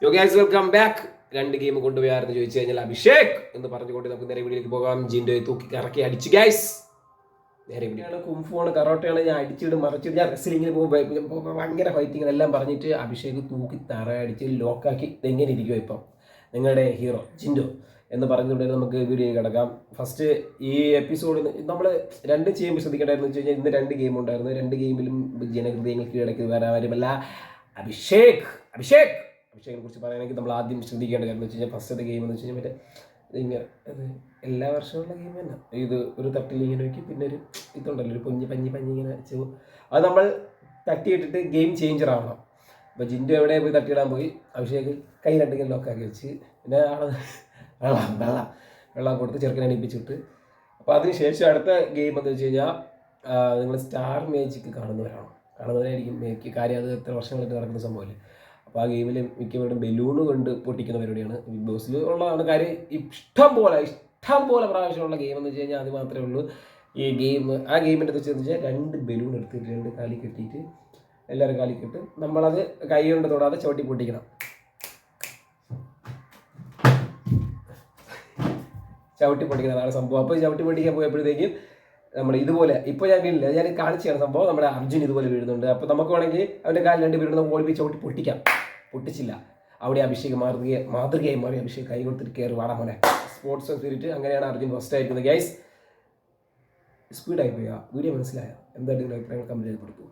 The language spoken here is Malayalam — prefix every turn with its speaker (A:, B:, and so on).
A: യോ ഗൈസ് വെൽക്കം ബാക്ക്. 2 ഗെയിം കൊണ്ടുപോയായിരുന്നു ചോദിച്ചു കഴിഞ്ഞാൽ അഭിഷേക് എന്ന് പറഞ്ഞുകൊണ്ട് നമുക്ക് നേരെ വീഡിയോയിലേക്ക് പോകാം. ജിൻഡോ തൂക്കി കറക്കി അടിച്ചു ഗൈസ്. നേരെ വീഡിയോയാണ് കുംഫുവാണ് കറോട്ടയാണ്, ഞാൻ അടിച്ചിട്ട് മറിച്ചിട്ട് ഞാൻ റെസ്ലിങ്ങിന് പോകുമ്പോൾ ഭയങ്കര ഫൈറ്റിങ് എല്ലാം പറഞ്ഞിട്ട് അഭിഷേക് തൂക്കി തറ അടിച്ച് ലോക്കാക്കി എങ്ങനെ ഇരിക്കുമോ ഇപ്പം നിങ്ങളുടെ ഹീറോ ജിൻഡോ എന്ന് പറഞ്ഞുകൊണ്ട് നമുക്ക് വീഡിയോയിൽ കിടക്കാം. ഫസ്റ്റ് ഈ എപ്പിസോഡിൽ നമ്മൾ 2 ചെയ്യുമ്പോൾ ശ്രദ്ധിക്കേണ്ടതെന്ന് വെച്ച് കഴിഞ്ഞാൽ ഇന്ന് 2 ഗെയിം ഉണ്ടായിരുന്നു. 2 ഗെയിമിലും ജനഹൃദയങ്ങൾ കീഴടക്കി വേറെ ആരുമല്ല അഭിഷേകിനെ കുറിച്ച് പറയുകയാണെങ്കിൽ നമ്മൾ ആദ്യം ശ്രദ്ധിക്കേണ്ട കാര്യം എന്ന് വെച്ച് കഴിഞ്ഞാൽ ഫസ്റ്റത്തെ ഗെയിം എന്ന് വെച്ച് കഴിഞ്ഞാൽ മറ്റേ ഇങ്ങനെ അത് എല്ലാ വർഷമുള്ള ഗെയിം തന്നെ. ഇത് ഒരു തട്ടിൽ ഇങ്ങനെ വയ്ക്കും, പിന്നെ ഒരു ഇതുണ്ടല്ലോ ഒരു പഞ്ഞി ഇങ്ങനെ വെച്ചു, അത് നമ്മൾ തട്ടിയിട്ടിട്ട് ഗെയിം ചേഞ്ചർ ആവണം. അപ്പോൾ ജിൻഡോ എവിടെ പോയി തട്ടിയിടാൻ പോയി, അഭിഷേക് കൈ രണ്ടിങ്ങനെ ലോക്കാക്കി വെച്ച് പിന്നെ വെള്ളം കൊടുത്ത് ചെറുക്കനെ എണീപ്പിച്ചിട്ട്. അപ്പോൾ അതിനുശേഷം അടുത്ത ഗെയിം എന്ന് വെച്ച് കഴിഞ്ഞാൽ നിങ്ങൾ സ്റ്റാർ മാജിക്ക് കാണുന്നവരായിരിക്കും കാര്യം. അത് എത്ര വർഷങ്ങളായിട്ട് നടക്കുന്ന സംഭവമല്ലേ. അപ്പോൾ ആ ഗെയിമിൽ മിക്കവരും ബലൂണ് കൊണ്ട് പൊട്ടിക്കുന്ന പരിപാടിയാണ്. ബിഗ് ബോസിൽ ഉള്ളതാണ് കാര്യം. ഇഷ്ടം പോലെ പ്രാവശ്യമുള്ള ഗെയിം എന്ന് വെച്ച് കഴിഞ്ഞാൽ അത് മാത്രമേ ഉള്ളൂ ഈ ഗെയിം. ആ ഗെയിമിൻ്റെ വെച്ച് വെച്ചാൽ 2 ബലൂൺ എടുത്തിട്ട് 2 കാലി കെട്ടിയിട്ട് എല്ലാവരും കാലി കെട്ട് നമ്മളത് കൈ കൊണ്ട് തൊടാതെ ചവിട്ടി പൊട്ടിക്കണം. ചവിട്ടി പൊട്ടിക്കുന്നതാണ് സംഭവം. അപ്പോൾ ചവിട്ടി പൊട്ടിക്കാൻ പോയപ്പോഴത്തേക്കും നമ്മൾ ഇതുപോലെ ഇപ്പോൾ ഞാൻ വീണില്ല, ഞാൻ കാണിച്ചാണ് സംഭവം. നമ്മുടെ അർജുൻ ഇതുപോലെ വീഴുന്നുണ്ട്. അപ്പോൾ നമുക്ക് വേണമെങ്കിൽ അവൻ്റെ കാലിൽ 2 വീഴുന്ന ഓടി ചവിട്ടി പൊട്ടിക്കാം. പൊട്ടിച്ചില്ല. അവിടെ അഭിഷേക് മാതൃകയായി മാറി. അഭിഷേക് കൈ കൊടുത്തിട്ട് കയറി വാടാ മോനെ, സ്പോർട്സ് സ്പിരിറ്റ്. അങ്ങനെയാണ് അർജുൻ ഫസ്റ്റ് ആയിരിക്കുന്നത് ഗൈസ്. സ്പീഡായി പോയാ വീഡിയോ മനസ്സിലായോ? എന്തായാലും അഭിപ്രായങ്ങൾ കമൻറ്റ് ചെയ്ത് കൊടുത്തു.